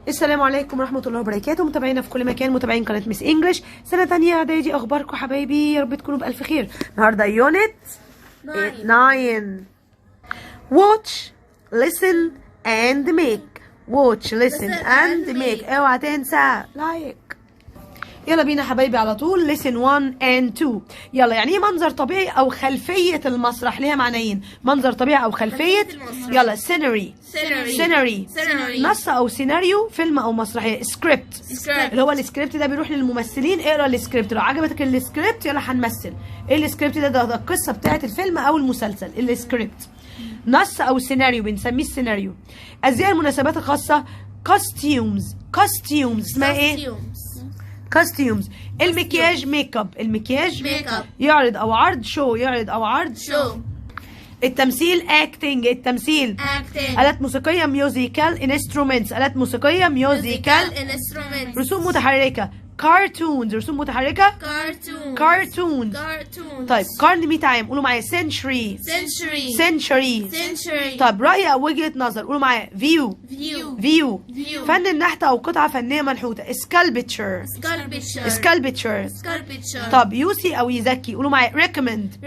السلام عليكم ورحمة الله وبركاته، متابعينا في كل مكان، متابعين قناة ميس انجلش سنة تانية اعدادي. اخباركم حبايبي؟ يا رب تكونوا بألف خير. النهارده يونت 9. watch listen and make. watch listen and make. اوعى تنسى لايك. يلا بينا حبايبي على طول. listen 1 and 2. يلا، يعني ايه منظر طبيعي او خلفية المسرح؟ ليها معنيين: منظر طبيعي او خلفية. يلا scenery. نص او سيناريو، فيلم او مسرحية. سكريبت اللي هو السكريبت ده بيروح للممثلين. اقرا السكريبت، لو عجبتك السكريبت يلا هنمثل. ايه السكريبت ده القصة بتاعت الفيلم او المسلسل. السكريبت نص او سيناريو بنسميه السيناريو. ازياء المناسبات الخاصة costumes. اسمها ايه؟ كاستيومز. المكياج ميك اب. يعرض او عرض. يعرض او عرض. التمثيل اكتنج. آلات موسيقية ميوزيكال انسترومنتس. رسوم متحركة كارتونز. رسوم متحركة كارتونز. طيب قرن 100 عام، قولوا معايا century. طيب رأي أو وجهة نظر، قولوا معايا view. فن النحت أو قطعة فنية منحوتة sculpture. طب يوصي أو يزكي، قولوا معايا recommend.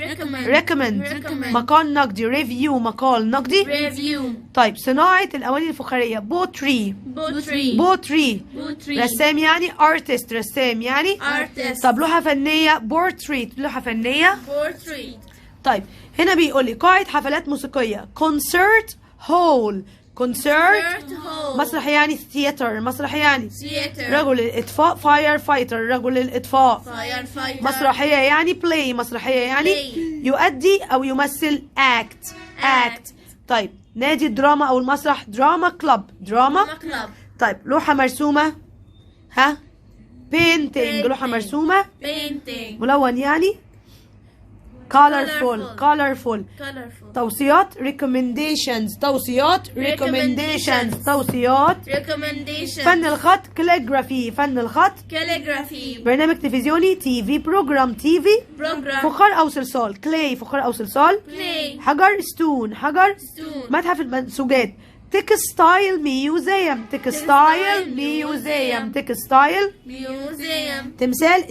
مقال نقدي مقال نقدي. طيب صناعة الأواني الفخارية pottery. رسام يعني artist. طب لوحة فنية portrait. طيب هنا بيقول لي قاعة حفلات موسيقية concert hall. مسرح يعني theater. رجل الإطفاء firefighter. مسرحية يعني play. يؤدي أو يمثل act. طيب نادي الدراما أو المسرح دراما كلاب. طيب لوحة مرسومة painting. لوحة مرسومة ملون يعني colorful. توصيات recommendations. فن الخط calligraphy. برنامج تلفزيوني TV program. فخار أو صلصال clay. حجر stone. متحف المنسوجات textile museum. تمثال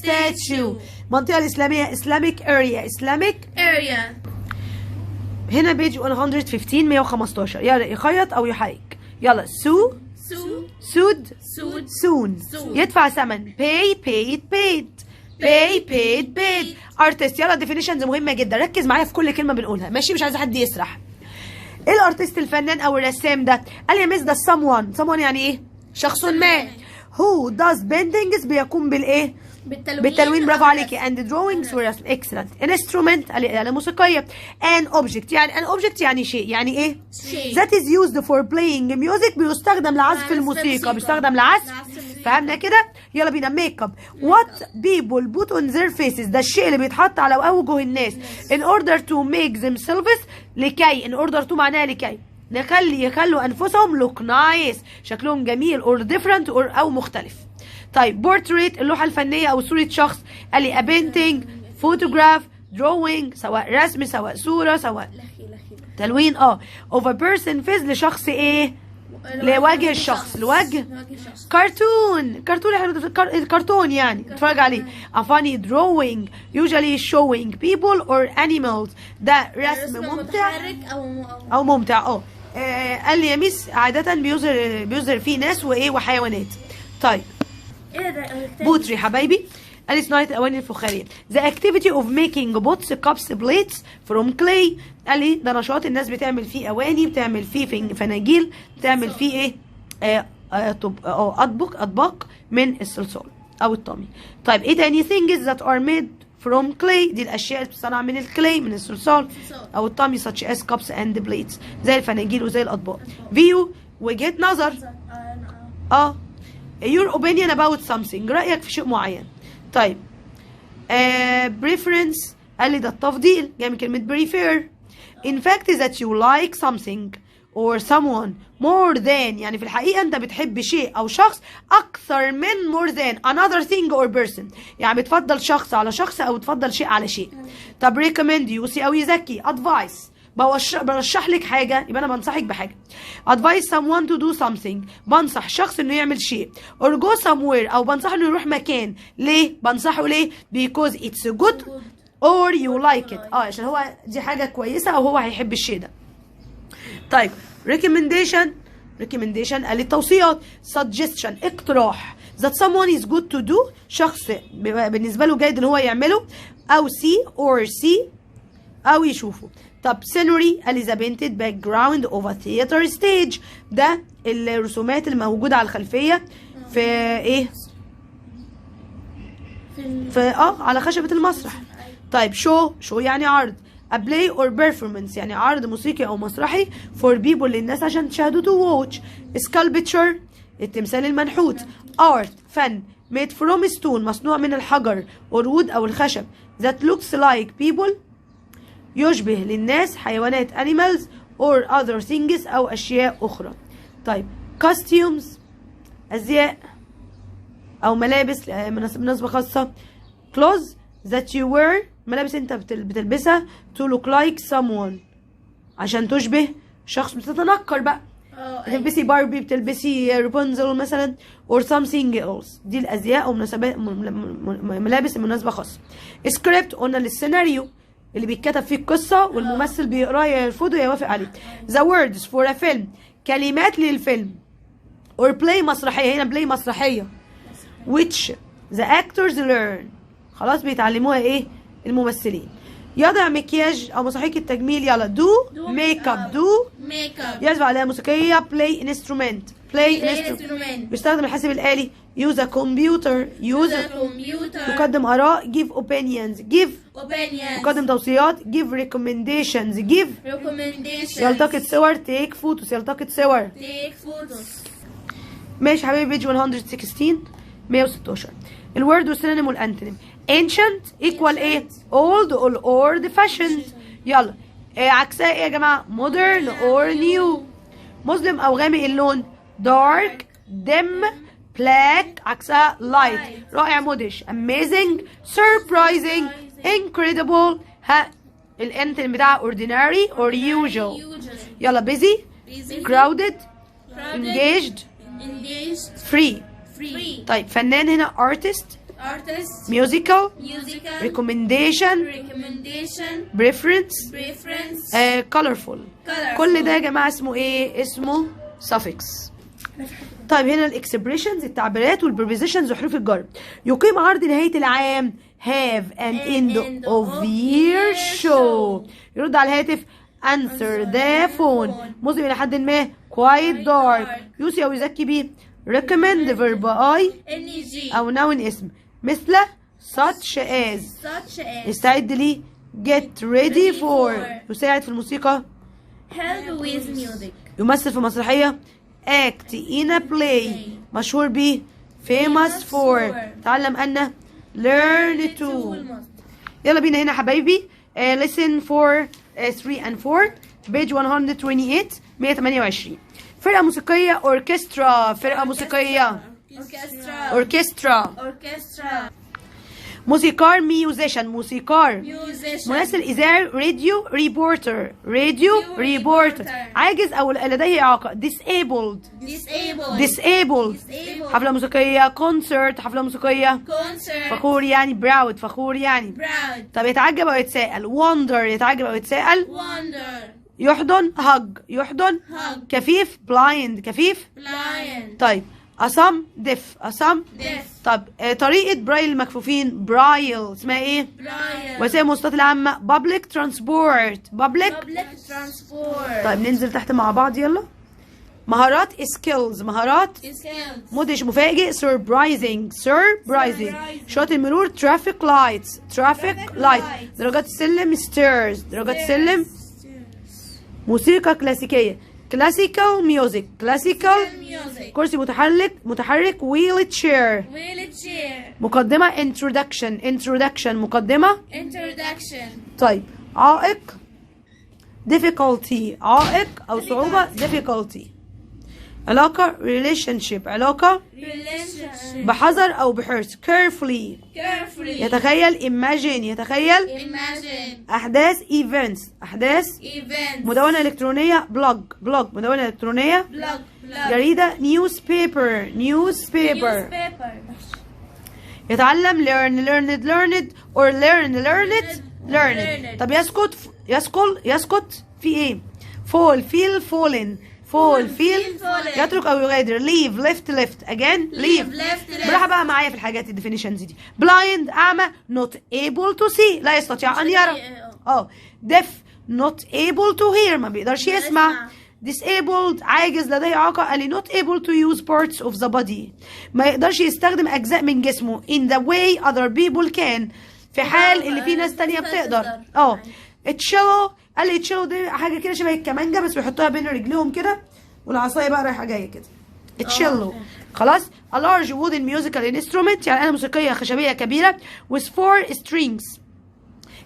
statue. منطقة الإسلامية Islamic area. هنا بيج 115. يلا يخيط أو يحرك. يلا soon. يدفع ثمن paid. artist. يلا definitions مهمة جدا، ركز معايا في كل كلمة بنقولها ماشي، مش عايزة حد يسرح. ايه الارتست؟ الفنان او الرسام ده. قال يا مس ده someone يعني ايه؟ شخص ما. who does paintings بيقوم بالايه؟ بالتلوين. برافو عليكي. and drawings ورسم. excellent. instrument قال لي آلة موسيقية. an object يعني شيء. يعني ايه؟ that is used for playing music بيستخدم لعزف الموسيقى. فهمنا كده؟ يلا بينا. ميك اب what people put on their faces. ده الشيء اللي بيتحط على اوجه الناس in order to make themselves لكي. in order to معناها لكي يخلوا انفسهم look nice شكلهم جميل or different او مختلف. طيب portrait اللوحة الفنية او صورة شخص. قال لي a painting photograph drawing سواء رسم سواء صورة سواء تلوين of a person face لشخص ايه؟ لوجه الشخص. كرتون يعني نتفرج عليه. a funny drawing usually showing people or animals. ده رسم ممتع او ممتع. قال لي يا ميس عادة بيظهر فيه ناس وايه وحيوانات. طيب بوتري حبايبي قال لي صناعة الأواني الفخارية. the activity of making pots cups plates from clay. قال لي ده نشاط الناس بتعمل فيه أواني، بتعمل فيه فناجيل، بتعمل فيه ايه أطباق من الصلصال أو الطامي. طيب ايه تاني؟ things that are made from clay. دي الأشياء اللي بتصنع من الكلاي من الصلصال أو الطامي such as cups and plates زي الفناجيل وزي الأطباق. view وجهة نظر. your opinion about something رأيك في شيء معين. طيب preference قال لي ده التفضيل، جاي من كلمة prefer. in fact that you like something or someone more than يعني في الحقيقة أنت بتحب شيء أو شخص أكثر من more than another thing or person. يعني بتفضل شخص على شخص أو تفضل شيء على شيء. طب recommend يوصي أو يزكي advice برشح لك حاجة، يبقى أنا بنصحك بحاجة. advise someone to do something، بنصح شخص إنه يعمل شيء. or go somewhere، أو بنصحه إنه يروح مكان. ليه؟ بنصحه ليه؟ because it's good or you like it. عشان هو دي حاجة كويسة أو هو هيحب الشيء ده. طيب recommendation قال التوصيات. suggestion اقتراح. that someone is good to do، شخص بالنسبة له جيد إن هو يعمله، أو see أو يشوفه. طب scenery قال is a painted background of a theater stage، ده الرسومات اللي موجودة على الخلفية في ايه؟ في على خشبة المسرح. طيب show يعني عرض. a play or performance يعني عرض موسيقي أو مسرحي for people للناس عشان تشاهدوا to watch. sculpture التمثال المنحوت. art فن made from stone مصنوع من الحجر or wood أو الخشب that looks like people يشبه للناس حيوانات animals or other things أو أشياء أخرى. طيب costumes أزياء أو ملابس مناسبة خاصة. clothes that you wear ملابس أنت بتلبسها to look like someone عشان تشبه شخص. بتتنكر بقى، بتلبسي باربي، بتلبسي رابنزل مثلا or something else. دي الأزياء أو ملابس مناسبة خاصة. script قلنا للسيناريو اللي بيتكتب فيه القصة والممثل بيقراه يرفضه يوافق عليه. the words for a film كلمات للفيلم. or play مسرحية، هنا play مسرحية which the actors learn خلاص بيتعلموها ايه الممثلين. يضع مكياج او مسرحية التجميل. يلا do makeup يعزف عليها موسيقية. play instrument بيستخدم الحاسب الآلي. use a computer يقدم آراء. give opinions يقدم توصيات. give recommendations يلتقط صور. take photos ماشي حبيبي. بيج 116 116. الورد والسينونيم والانتونيم. ancient equal ايه؟ old or old fashioned. يلا عكسها ايه يا جماعه؟ modern or new. مسلم او غامق اللون. dark dim black عكسها light. رائع مدهش. amazing surprising incredible. الانتونيم بتاعها ordinary or usual. يلا busy crowded engaged free. طيب فنان هنا artist musical recommendation preference colorful. كل ده يا جماعة اسمه ايه؟ اسمه suffix. طيب هنا الاكسبريشنز التعبيرات والبريبوزيشنز وحروف الجر. يقيم عرض نهاية العام. have an end of year show. يرد على الهاتف. answer the phone. مظلم إلى حد ما. quite dark. يوصي أو يزكي بيه. recommend verb I أو noun اسم مثل such as. يستعد لي. get ready for. يساعد في الموسيقى. help with music. يمثل في مسرحية. act in a play. مشهور به. famous for. تعلم أن. learn to. يلا بينا هنا حبايبي. listen for 3 and 4 page 128 128. فرقة موسيقية. أوركسترا فرقة موسيقية. أوركسترا. موسيقار. ميوزيشن موسيقار. مراسل إذاعي. راديو ريبورتر. عاجز أو لديه إعاقة. disabled. حفلة موسيقية. concert حفلة موسيقية. فخور يعني. proud فخور يعني. طب يتعجب أو يتساءل. wonder يتعجب أو يتساءل. يحضن. يحضن. كفيف. blind كفيف. طيب أصم. deaf طب طريقة برايل المكفوفين. برايل اسمها ايه؟ وسائل المواصلات العامة. public transport. طيب ننزل تحت مع بعض يلا. مهارات. skills مدهش مفاجئ. surprising شاطئ المرور. traffic lights درجات السلم. stairs درجات السلم. موسيقى كلاسيكية. classical music كرسي متحرك. wheelchair مقدمة. introduction مقدمة. طيب عائق. difficulty عائق أو صعوبة. difficulty. علاقة relationship، علاقة Relationship. بحذر أو بحرص. carefully Carefully. يتخيل. imagine يتخيل. Imagine. أحداث events أحداث. Events. مدونة إلكترونية blog مدونة إلكترونية. Blog. جريدة newspaper Newspaper. يتعلم learned or learned. طب يسقط في ايه؟ fall feel fallen يترك او يغادر. leave left again leave. براحة بقى معايا في الحاجات الديفينيشنز دي. blind اعمى not able to see لا يستطيع ان يرى. deaf not able to hear ما بيقدرش يسمع. disabled عاجز لديه إعاقة. قال لي not able to use parts of the body ما يقدرش يستخدم أجزاء من جسمه in the way other people can في حال اللي فيه ناس تانية بتقدر. التشيلو قال لي التشيلو دي حاجة كده شبه الكمانجة بس بيحطوها بين رجليهم كده والعصاية بقى رايحة جاية كده. التشيلو خلاص. a large wooden musical instrument يعني آلة موسيقية خشبية كبيرة with 4 strings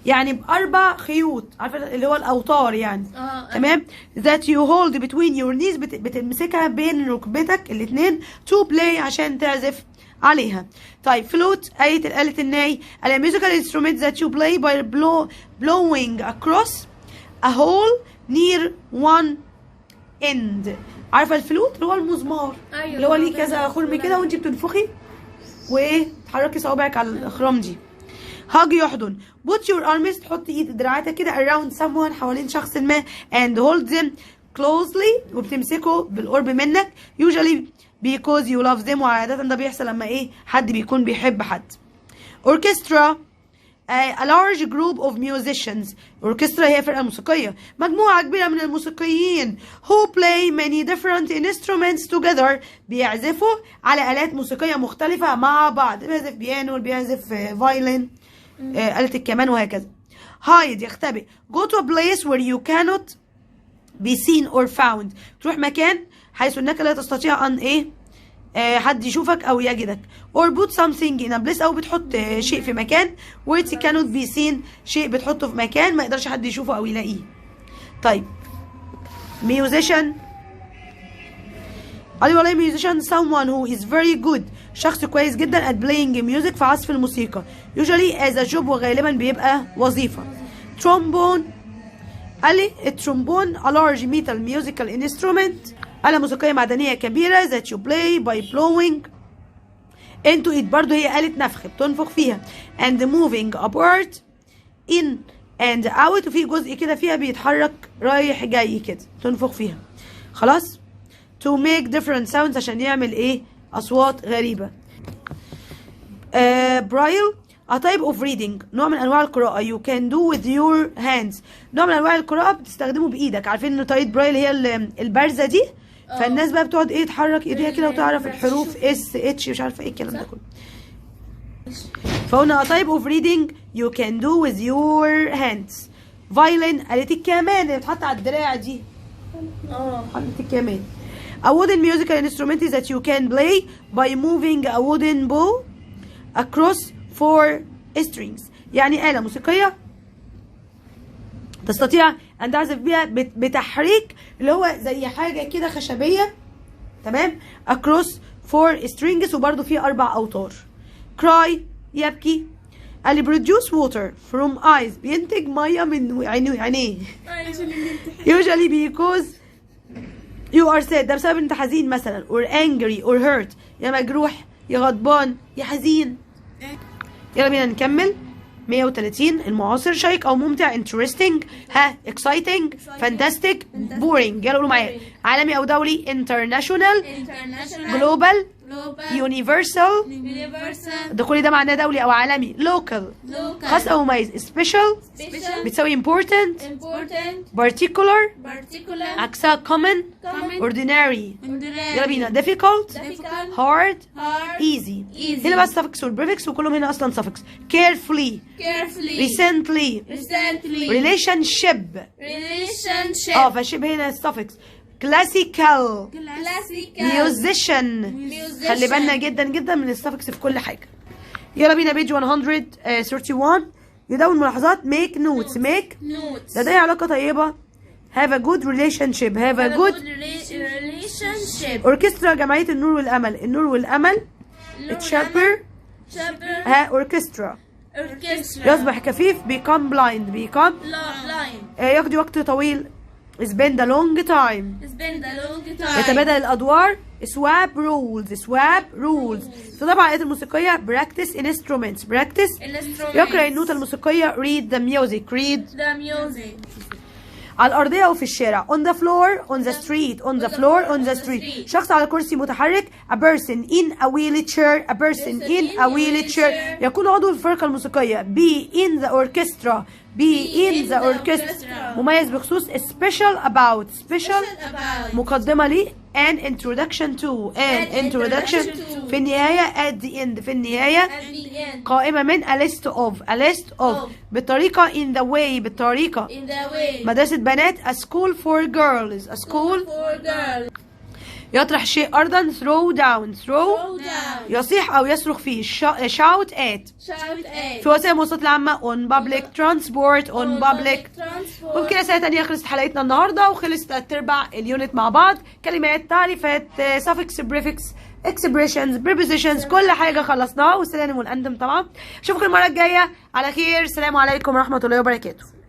يعني بأربع خيوط عارفه اللي هو الأوتار يعني. تمام. that you hold between your knees بتمسكها بين ركبتك الاتنين to play عشان تعزف عليها. طيب فلوت آلة الناي. a musical instrument that you play by blowing across a hole near one end. عارفه الفلوت اللي هو المزمار اللي هو ليه كذا خرم كده وانت بتنفخي وايه تحركي صوابعك على الأخرام دي. hug يحضن. put your arms تحط دراعاتك كده around someone حوالين شخص ما and hold them closely وبتمسكه بالقرب منك usually because you love them وعادة ده بيحصل لما ايه حد بيكون بيحب حد. orchestra a large group of musicians. orchestra هي فرقة موسيقية مجموعة كبيرة من الموسيقيين who play many different instruments together بيعزفوا على آلات موسيقية مختلفة مع بعض. بيعزف بيانو بيعزف فايلين آلة الكمان وهكذا. hide يختبئ. go to a place where you cannot be seen or found تروح مكان حيث انك لا تستطيع ان ايه حد يشوفك او يجدك. or put something in a place او بتحط شيء في مكان where it cannot be seen شيء بتحطه في مكان ما يقدرش حد يشوفه او يلاقيه. طيب musician قال والله musician someone who is very good شخص كويس جدا at playing music في عزف الموسيقى usually as a job وغالبا بيبقى وظيفة. trombone قال لي الترومبون a large metal musical instrument آلة موسيقية معدنية كبيرة that you play by blowing into it برضو هي آلة نفخ بتنفخ فيها and moving apart in and out وفي جزء كده فيها بيتحرك رايح جاي كده تنفخ فيها. خلاص. to make different sounds عشان يعمل ايه أصوات غريبة. برايل a type of reading نوع من انواع القراءة you can do with your hands نوع من انواع القراءة بتستخدمه بايدك. عارفين ان طريقة برايل هي البارزة دي فالناس بقى بتقعد ايه تحرك ايديها كده وتعرف الحروف اس اتش مش عارفه ايه الكلام ده كله. فقلنا a type of reading you can do with your hands. violin آلة الكمان اللي بتحط على الدراع دي. آلة الكمان. a wooden musical instrument that you can play by moving a wooden bow across 4 strings يعني آلة موسيقية تستطيع أن تعزف بيها بتحريك اللي هو زي حاجة كده خشبية. تمام. across 4 strings وبرضو فيه 4 أوتار. cry يبكي. قال لي produce water from eyes بينتج مية من عينيه usually because you are sad ده بسبب انت حزين مثلا or angry or hurt يا مجروح يا غضبان يا حزين. يلا بينا نكمل. 130 المعاصر شيق او ممتع interesting ها exciting fantastic boring. يلا قولوا معايا. عالمي او دولي international global universal ده كل ده معناه دولي او عالمي. local خاص او مميز. special بتساوي important particular عكسها common ordinary. يلا بينا. difficult hard easy. هنا بس suffix والprefix وكلهم هنا اصلا suffix. carefully recently relationship فشبه هنا suffix. classical musician خلي بالنا جدا جدا من السفكس في كل حاجة. يلا بينا بيج 131 يدون ملاحظات. make notes لديه علاقة طيبة have a good relationship. have a good relationship. orchestra جمعية النور والأمل. النور والأمل chapter orchestra. orchestra. يصبح كفيف become blind. become blind. يقضي وقت طويل spend a long time. spend a long time. يتبادل الأدوار swap rules. تتابع الآلات الموسيقية practice instruments. practice يقرأ النوتة الموسيقية read the music. read the music. على الأرضية أو في الشارع on the floor on the street on the floor on the street. شخص على كرسي متحرك a person in a wheelchair. a person in a wheelchair. يكون عضو في الفرقة الموسيقية be in the orchestra. be in the orchestra. مميز بخصوص special about. special مقدمة لي an introduction to. في النهاية at the end. في النهاية قائمة من a list of بالطريقة in the way. بالطريقة مدرسة بنات a school for girls. a school يطرح شيء أرضا throw down. يصيح أو يصرخ فيه shout at. في وسائل المواصلات العامة on public transport. وبكده سنة تانية خلصت حلقتنا النهاردة وخلصت 3/4 اليونت مع بعض. كلمات، تعريفات، suffix prefix expressions prepositions كل حاجة خلصناها والسلام والأندم طبعا. أشوفكم المرة الجاية على خير. السلام عليكم ورحمة الله وبركاته.